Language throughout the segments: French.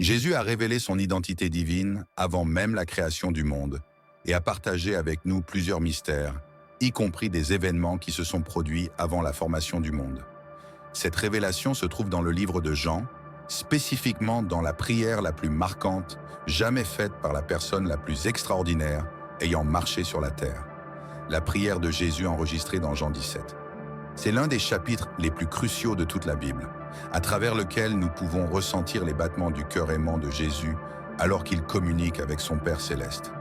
Jésus a révélé son identité divine avant même la création du monde et a partagé avec nous plusieurs mystères, y compris des événements qui se sont produits avant la formation du monde. Cette révélation se trouve dans le livre de Jean, spécifiquement dans la prière la plus marquante jamais faite par la personne la plus extraordinaire ayant marché sur la terre. La prière de Jésus enregistrée dans Jean 17. C'est l'un des chapitres les plus cruciaux de toute la Bible, à travers lequel nous pouvons ressentir les battements du cœur aimant de Jésus alors qu'il communique avec son Père céleste.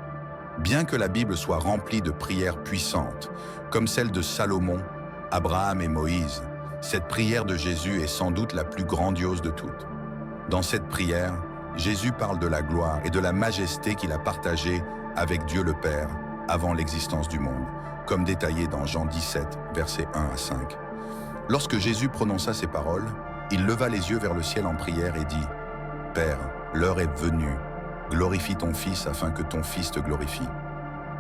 Bien que la Bible soit remplie de prières puissantes, comme celle de Salomon, Abraham et Moïse, cette prière de Jésus est sans doute la plus grandiose de toutes. Dans cette prière, Jésus parle de la gloire et de la majesté qu'il a partagée avec Dieu le Père avant l'existence du monde, comme détaillé dans Jean 17, versets 1 à 5. Lorsque Jésus prononça ces paroles, il leva les yeux vers le ciel en prière et dit « Père, l'heure est venue, glorifie ton Fils afin que ton Fils te glorifie,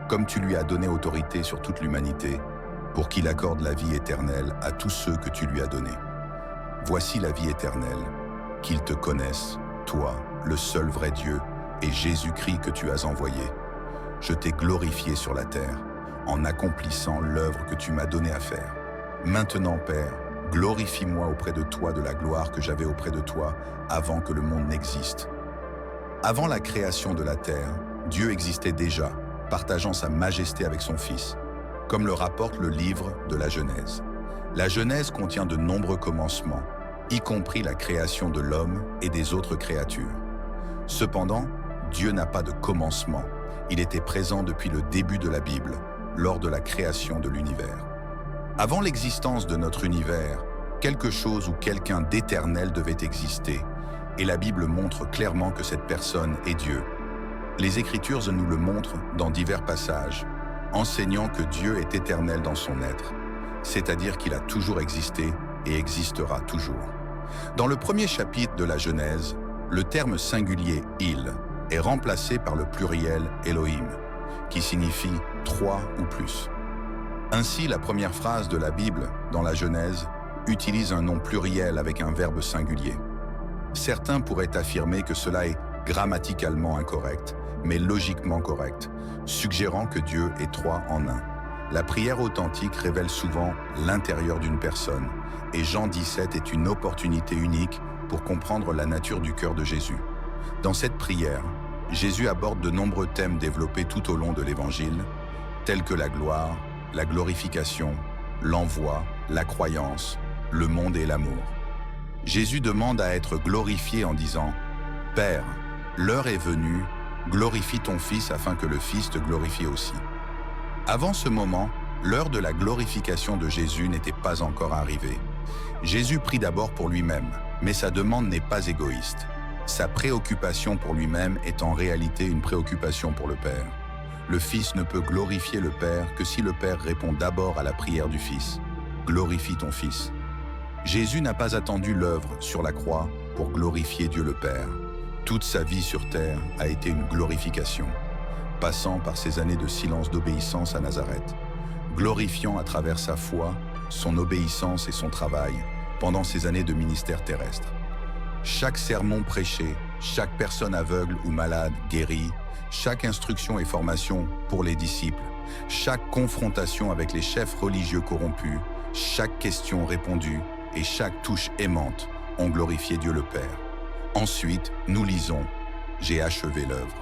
comme tu lui as donné autorité sur toute l'humanité, pour qu'il accorde la vie éternelle à tous ceux que tu lui as donnés. Voici la vie éternelle, qu'ils te connaissent, toi, le seul vrai Dieu, et Jésus-Christ que tu as envoyé. Je t'ai glorifié sur la terre, en accomplissant l'œuvre que tu m'as donnée à faire. Maintenant, Père, glorifie-moi auprès de toi de la gloire que j'avais auprès de toi avant que le monde n'existe. » Avant la création de la terre, Dieu existait déjà, partageant sa majesté avec son Fils, comme le rapporte le livre de la Genèse. La Genèse contient de nombreux commencements, y compris la création de l'homme et des autres créatures. Cependant, Dieu n'a pas de commencement. Il était présent depuis le début de la Bible, lors de la création de l'univers. Avant l'existence de notre univers, quelque chose ou quelqu'un d'éternel devait exister, et la Bible montre clairement que cette personne est Dieu. Les Écritures nous le montrent dans divers passages, enseignant que Dieu est éternel dans son être, c'est-à-dire qu'il a toujours existé et existera toujours. Dans le premier chapitre de la Genèse, le terme singulier « il » est remplacé par le pluriel « Elohim », qui signifie « trois » ou plus. Ainsi, la première phrase de la Bible, dans la Genèse, utilise un nom pluriel avec un verbe singulier. Certains pourraient affirmer que cela est grammaticalement incorrect, mais logiquement correct, suggérant que Dieu est trois en un. La prière authentique révèle souvent l'intérieur d'une personne, et Jean 17 est une opportunité unique pour comprendre la nature du cœur de Jésus. Dans cette prière, Jésus aborde de nombreux thèmes développés tout au long de l'Évangile, tels que la gloire, la glorification, l'envoi, la croyance, le monde et l'amour. Jésus demande à être glorifié en disant « Père, l'heure est venue, glorifie ton Fils afin que le Fils te glorifie aussi. » Avant ce moment, l'heure de la glorification de Jésus n'était pas encore arrivée. Jésus prie d'abord pour lui-même, mais sa demande n'est pas égoïste. Sa préoccupation pour lui-même est en réalité une préoccupation pour le Père. Le Fils ne peut glorifier le Père que si le Père répond d'abord à la prière du Fils. « Glorifie ton Fils ». Jésus n'a pas attendu l'œuvre sur la croix pour glorifier Dieu le Père. Toute sa vie sur terre a été une glorification, passant par ses années de silence d'obéissance à Nazareth, glorifiant à travers sa foi, son obéissance et son travail pendant ses années de ministère terrestre. Chaque sermon prêché, chaque personne aveugle ou malade guérie, chaque instruction et formation pour les disciples, chaque confrontation avec les chefs religieux corrompus, chaque question répondue et chaque touche aimante ont glorifié Dieu le Père. Ensuite, nous lisons « J'ai achevé l'œuvre ».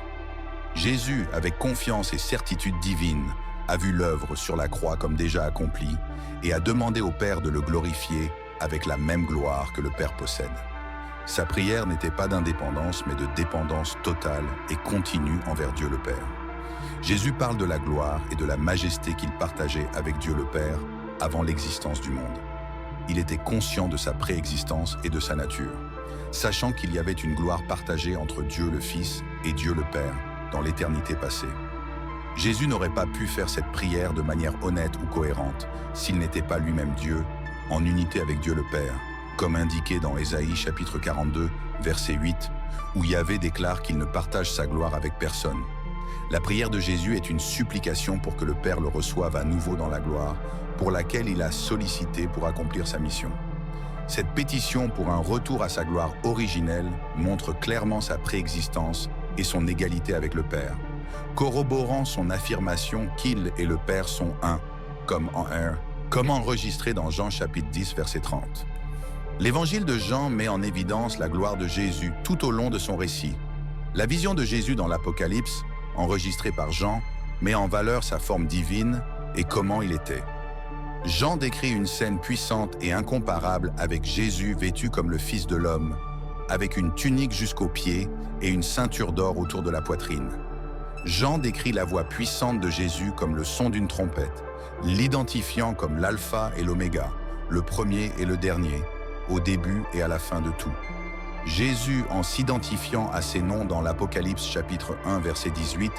Jésus, avec confiance et certitude divine, a vu l'œuvre sur la croix comme déjà accomplie et a demandé au Père de le glorifier avec la même gloire que le Père possède. Sa prière n'était pas d'indépendance, mais de dépendance totale et continue envers Dieu le Père. Jésus parle de la gloire et de la majesté qu'il partageait avec Dieu le Père avant l'existence du monde. Il était conscient de sa préexistence et de sa nature, sachant qu'il y avait une gloire partagée entre Dieu le Fils et Dieu le Père dans l'éternité passée. Jésus n'aurait pas pu faire cette prière de manière honnête ou cohérente s'il n'était pas lui-même Dieu, en unité avec Dieu le Père, comme indiqué dans Ésaïe chapitre 42, verset 8, où Yahvé déclare qu'il ne partage sa gloire avec personne. La prière de Jésus est une supplication pour que le Père le reçoive à nouveau dans la gloire, pour laquelle il a sollicité pour accomplir sa mission. Cette pétition pour un retour à sa gloire originelle montre clairement sa préexistence et son égalité avec le Père, corroborant son affirmation qu'il et le Père sont un, comme enregistré dans Jean chapitre 10, verset 30. L'évangile de Jean met en évidence la gloire de Jésus tout au long de son récit. La vision de Jésus dans l'Apocalypse, enregistrée par Jean, met en valeur sa forme divine et comment il était. Jean décrit une scène puissante et incomparable avec Jésus vêtu comme le Fils de l'homme, avec une tunique jusqu'aux pieds et une ceinture d'or autour de la poitrine. Jean décrit la voix puissante de Jésus comme le son d'une trompette, l'identifiant comme l'alpha et l'oméga, le premier et le dernier, au début et à la fin de tout. Jésus, en s'identifiant à ses noms dans l'Apocalypse chapitre 1, verset 18,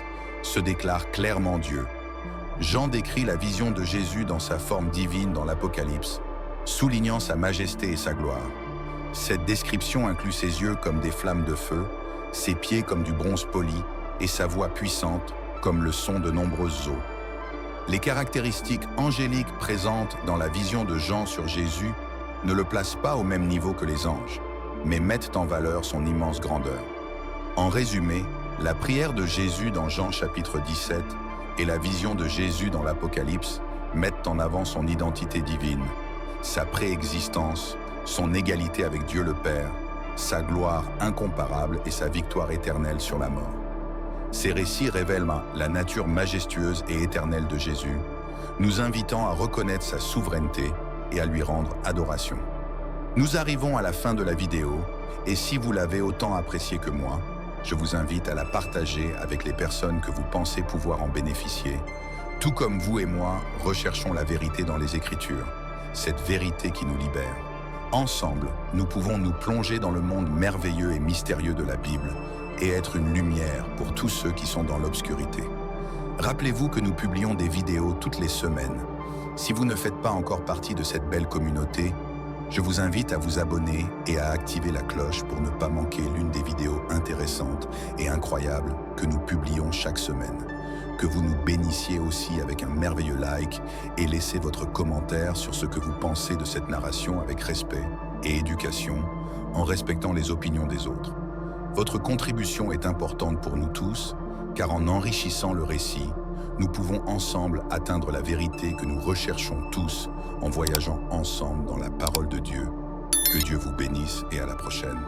se déclare clairement Dieu. Jean décrit la vision de Jésus dans sa forme divine dans l'Apocalypse, soulignant sa majesté et sa gloire. Cette description inclut ses yeux comme des flammes de feu, ses pieds comme du bronze poli et sa voix puissante comme le son de nombreuses eaux. Les caractéristiques angéliques présentes dans la vision de Jean sur Jésus ne le placent pas au même niveau que les anges, mais mettent en valeur son immense grandeur. En résumé, la prière de Jésus dans Jean chapitre 17 et la vision de Jésus dans l'Apocalypse mettent en avant son identité divine, sa préexistence, son égalité avec Dieu le Père, sa gloire incomparable et sa victoire éternelle sur la mort. Ces récits révèlent la nature majestueuse et éternelle de Jésus, nous invitant à reconnaître sa souveraineté et à lui rendre adoration. Nous arrivons à la fin de la vidéo, et si vous l'avez autant appréciée que moi, je vous invite à la partager avec les personnes que vous pensez pouvoir en bénéficier, tout comme vous et moi recherchons la vérité dans les Écritures, cette vérité qui nous libère. Ensemble, nous pouvons nous plonger dans le monde merveilleux et mystérieux de la Bible et être une lumière pour tous ceux qui sont dans l'obscurité. Rappelez-vous que nous publions des vidéos toutes les semaines. Si vous ne faites pas encore partie de cette belle communauté, je vous invite à vous abonner et à activer la cloche pour ne pas manquer l'une des vidéos intéressantes et incroyables que nous publions chaque semaine. Que vous nous bénissiez aussi avec un merveilleux like et laissez votre commentaire sur ce que vous pensez de cette narration avec respect et éducation, en respectant les opinions des autres. Votre contribution est importante pour nous tous, car en enrichissant le récit, nous pouvons ensemble atteindre la vérité que nous recherchons tous en voyageant ensemble dans la parole de Dieu. Que Dieu vous bénisse et à la prochaine.